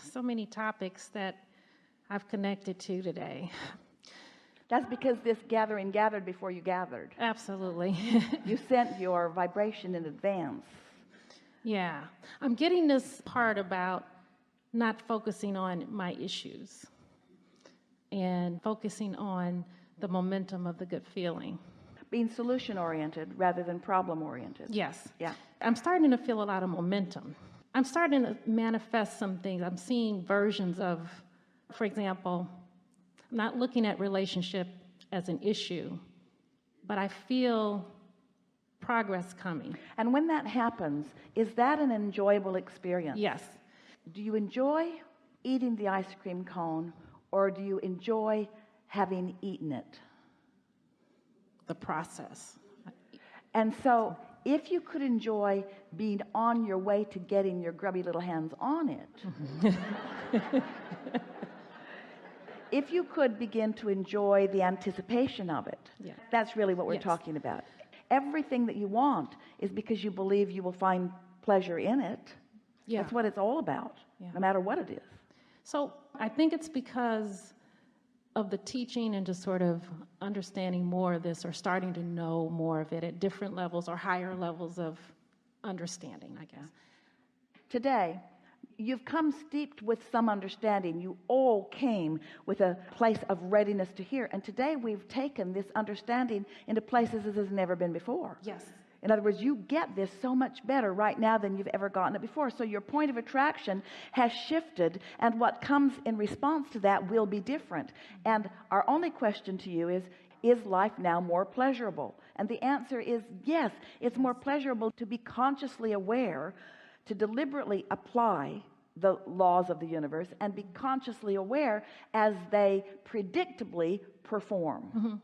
so many topics that I've connected to today. That's because this gathering gathered before you gathered. Absolutely. You sent your vibration in advance. Yeah. I'm getting this part about not focusing on my issues and focusing on the momentum of the good feeling. Being solution-oriented rather than problem-oriented. Yes. Yeah. I'm starting to feel a lot of momentum. I'm starting to manifest some things. I'm seeing versions of, for example, I'm not looking at relationship as an issue, but I feel progress coming. And when that happens, is that an enjoyable experience? Yes. Do you enjoy eating the ice cream cone, or do you enjoy having eaten it? The process. And so if you could enjoy being on your way to getting your grubby little hands on it, if you could begin to enjoy the anticipation of it, that's really what we're talking about. Everything that you want is because you believe you will find pleasure in it. That's what it's all about, no matter what it is. So I think it's because of the teaching and just sort of understanding more of this, or starting to know more of it at different levels or higher levels of understanding, I guess. Today, you've come steeped with some understanding. You all came with a place of readiness to hear. And today we've taken this understanding into places as has never been before. Yes. In other words, you get this so much better right now than you've ever gotten it before. So your point of attraction has shifted, and what comes in response to that will be different. And our only question to you is life now more pleasurable? And the answer is yes. It's more pleasurable to be consciously aware, to deliberately apply the laws of the universe, and be consciously aware as they predictably perform. Mm-hmm.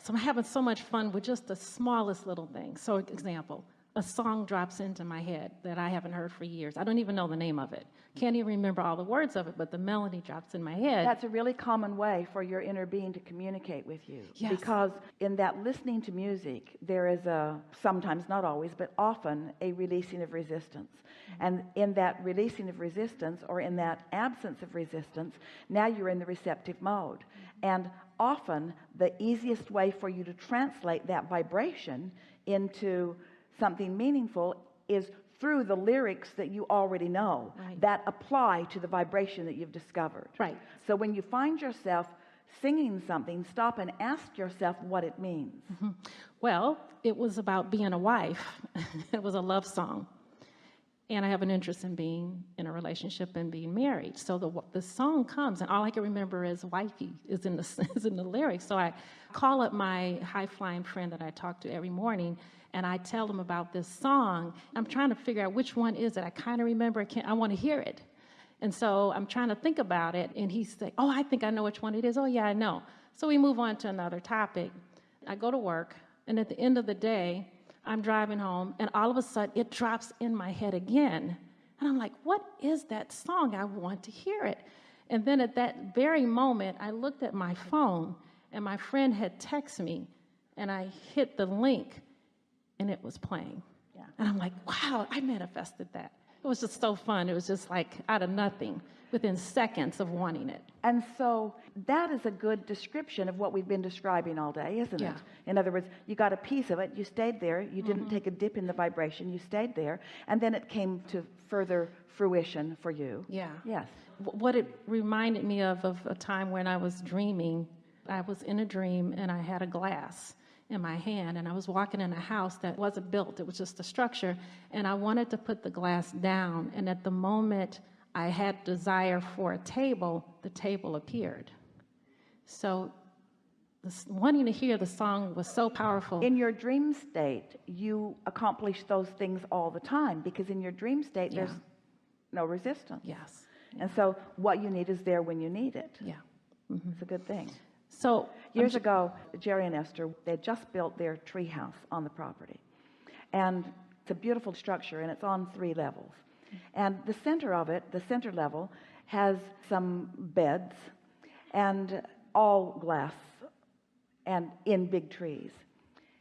So I'm having so much fun with just the smallest little things. So, example, a song drops into my head that I haven't heard for years. I don't even know the name of it. Can't even remember all the words of it, but the melody drops in my head. That's a really common way for your inner being to communicate with you. Yes. Because in that listening to music, there is sometimes, not always, but often a releasing of resistance. And in that releasing of resistance, or in that absence of resistance, now you're in the receptive mode. And often the easiest way for you to translate that vibration into something meaningful is through the lyrics that you already know, that apply to the vibration that you've discovered. Right. So when you find yourself singing something, stop and ask yourself what it means. Mm-hmm. Well, it was about being a wife. It was a love song. And I have an interest in being in a relationship and being married. So the song comes, and all I can remember is wifey is in the lyrics. So I call up my high-flying friend that I talk to every morning, and I tell him about this song. I'm trying to figure out which one is it. I kind of remember. I want to hear it. And so I'm trying to think about it, and he's like, oh, I think I know which one it is. Oh, yeah, I know. So we move on to another topic. I go to work, and at the end of the day, I'm driving home, and all of a sudden it drops in my head again. And I'm like, what is that song? I want to hear it. And then at that very moment, I looked at my phone, and my friend had texted me, and I hit the link, and it was playing. Yeah. And I'm like, wow, I manifested that. It was just so fun. It was just like out of nothing, within seconds of wanting it. And so that is a good description of what we've been describing all day, isn't it? In other words, you got a piece of it, you stayed there, you didn't take a dip in the vibration, you stayed there, and then it came to further fruition for you. Yeah. Yes. What it reminded me of a time when I was dreaming. I was in a dream, and I had a glass in my hand, and I was walking in a house that wasn't built. It was just a structure, and I wanted to put the glass down, and at the moment I had desire for a table, the table appeared. So wanting to hear the song was so powerful. In your dream state, you accomplish those things all the time, because in your dream state there's no resistance. Yes. And so what you need is there when you need it. Yeah. It's a good thing. So years ago, Jerry and Esther, they had just built their tree house on the property. And it's a beautiful structure, and it's on 3 levels. And the center of it, the center level, has some beds and all glass and in big trees.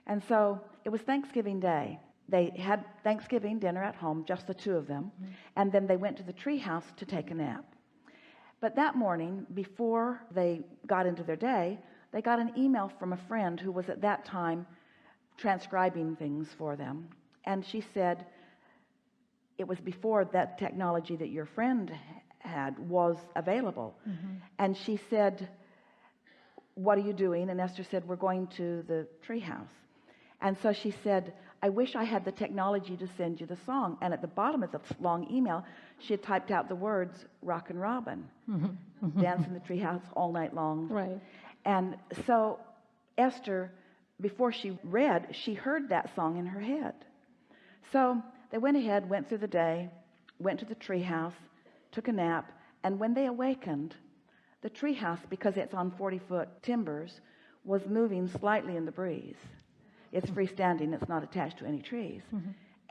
And so it was Thanksgiving Day. They had Thanksgiving dinner at home, just the 2 of them. And then they went to the tree house to take a nap. But that morning, before they got into their day, they got an email from a friend who was at that time transcribing things for them. And she said, it was before that technology that your friend had was available. And she said, what are you doing? And Esther said, we're going to the treehouse. And so she said, I wish I had the technology to send you the song. And at the bottom of the long email, she had typed out the words, Rockin' Robin, dance in the treehouse all night long. Right. And so Esther, before she read, she heard that song in her head. So they went ahead, went through the day, went to the treehouse, took a nap, and when they awakened, the treehouse, because it's on 40-foot timbers, was moving slightly in the breeze. It's freestanding, it's not attached to any trees.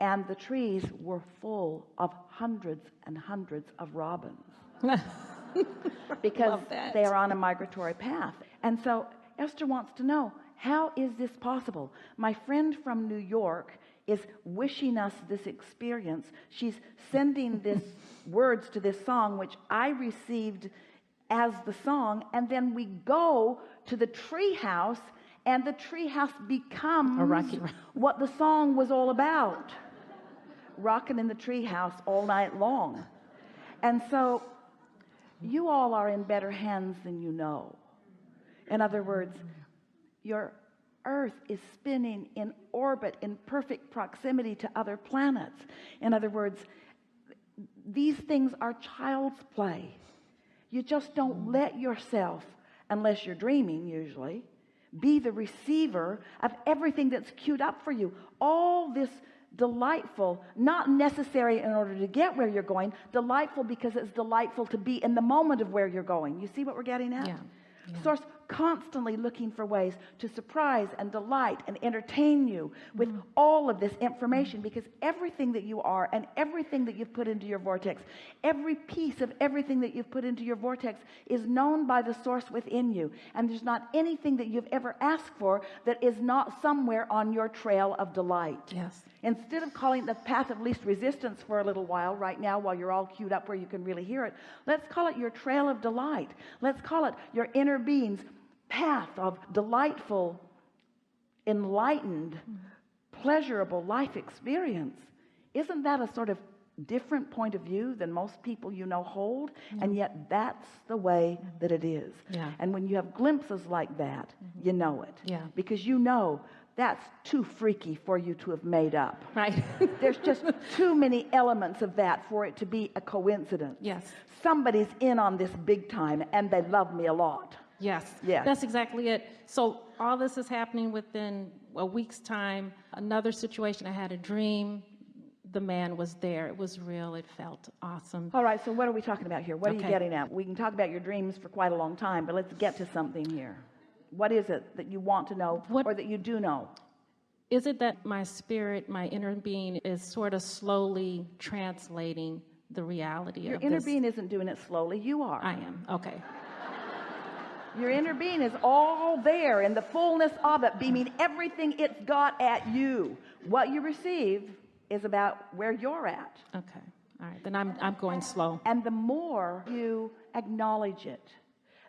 And the trees were full of hundreds and hundreds of robins because they are on a migratory path. And so Esther wants to know, how is this possible? My friend from New York is wishing us this experience. She's sending this words to this song, which I received as the song, and then we go to the treehouse, and the treehouse becomes what the song was all about. Rocking in the treehouse all night long. And so you all are in better hands than you know. In other words, your Earth is spinning in orbit in perfect proximity to other planets. In other words, these things are child's play. You just don't let yourself, unless you're dreaming usually, be the receiver of everything that's queued up for you. All this delightful, not necessary in order to get where you're going, delightful because it's delightful to be in the moment of where you're going. You see what we're getting at? Yeah. Source constantly looking for ways to surprise and delight and entertain you with all of this information, because everything that you are and everything that you've put into your vortex, every piece of everything that you've put into your vortex is known by the source within you. And there's not anything that you've ever asked for that is not somewhere on your trail of delight. Yes. Instead of calling it the path of least resistance for a little while right now, while you're all queued up where you can really hear it, let's call it your trail of delight. Let's call it your inner being's path of delightful, enlightened, pleasurable life experience. Isn't that a sort of different point of view than most people you know hold? And yet that's the way that it is. And when you have glimpses like that, you know it. Because you know that's too freaky for you to have made up. Right. There's just too many elements of that for it to be a coincidence. Yes. Somebody's in on this big time, and they love me a lot. Yes. Yeah. That's exactly it. So all this is happening within a week's time. Another situation, I had a dream. The man was there. It was real. It felt awesome. All right, so what are we talking about here? What are you getting at? We can talk about your dreams for quite a long time, but let's get to something here. What is it that you want to know, or that you do know? Is it that my spirit, my inner being, is sort of slowly translating the reality of this? Your inner being isn't doing it slowly. You are. I am. Okay. Your inner being is all there in the fullness of it, beaming everything it's got at you. What you receive is about where you're at. Okay. All right. Then I'm going slow. And the more you acknowledge it,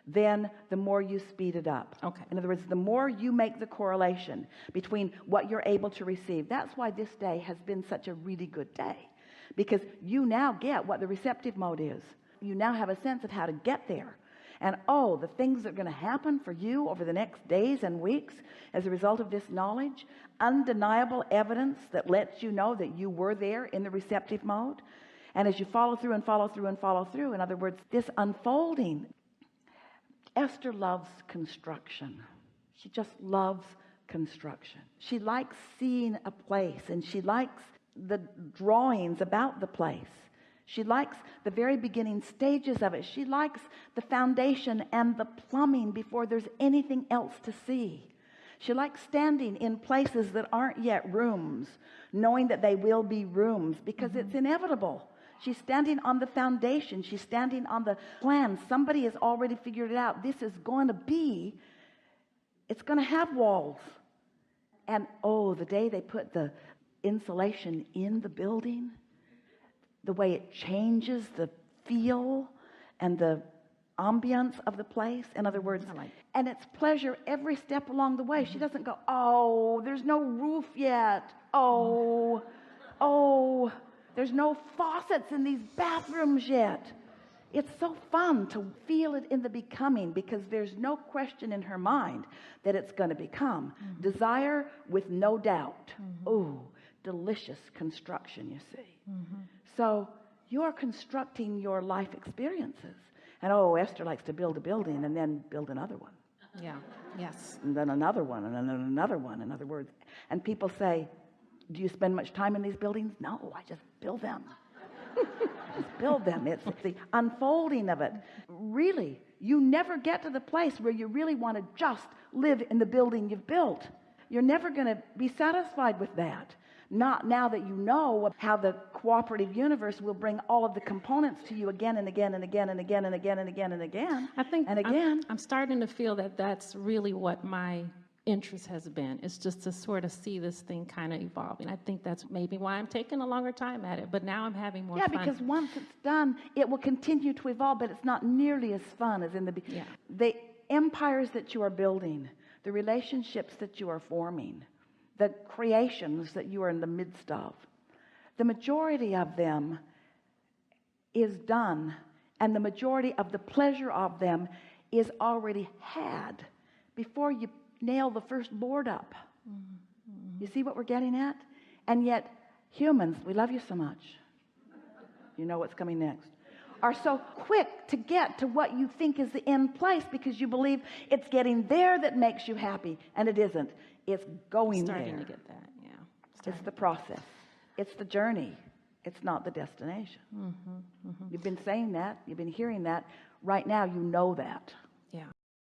then the more you speed it up. Okay. In other words, the more you make the correlation between what you're able to receive. That's why this day has been such a really good day, because you now get what the receptive mode is. You now have a sense of how to get there. And the things that are going to happen for you over the next days and weeks as a result of this knowledge, undeniable evidence that lets you know that you were there in the receptive mode. And as you follow through and follow through and follow through, in other words, this unfolding. Esther loves construction. She just loves construction. She likes seeing a place, and she likes the drawings about the place. She likes the very beginning stages of it. She likes the foundation and the plumbing before there's anything else to see. She likes standing in places that aren't yet rooms, knowing that they will be rooms, because it's inevitable. She's standing on the foundation. She's standing on the plan. Somebody has already figured it out. This is going to be, it's going to have walls. And the day they put the insulation in the building, the way it changes the feel and the ambience of the place. In other words, I like it. and it's pleasure every step along the way. She doesn't go, oh, there's no roof yet. Oh, there's no faucets in these bathrooms yet. It's so fun to feel it in the becoming, because there's no question in her mind that it's going to become. Desire with no doubt. Ooh, delicious construction, you see. So you're constructing your life experiences. And Esther likes to build a building and then build another one. Yeah. Yes. And then another one, and then another one, in other words. And people say, do you spend much time in these buildings? No, I just build them. Just build them. It's the unfolding of it. Really, you never get to the place where you really want to just live in the building you've built. You're never going to be satisfied with that. Not now that you know how the cooperative universe will bring all of the components to you again and again and again and again and again and again and again. I think and again. I'm starting to feel that that's really what my interest has been. It's just to sort of see this thing kind of evolving. I think that's maybe why I'm taking a longer time at it, but now I'm having more fun. Yeah, because once it's done, it will continue to evolve, but it's not nearly as fun as in the beginning. The empires that you are building, the relationships that you are forming, the creations that you are in the midst of, the majority of them is done, and the majority of the pleasure of them is already had before you nail the first board up. You see what we're getting at? And yet humans, we love you so much, you know what's coming next, are so quick to get to what you think is the end place, because you believe it's getting there that makes you happy, and it isn't. It's going there. Starting to get that. It's the process. It's the journey. It's not the destination. You've been saying that. You've been hearing that. Right now, you know that.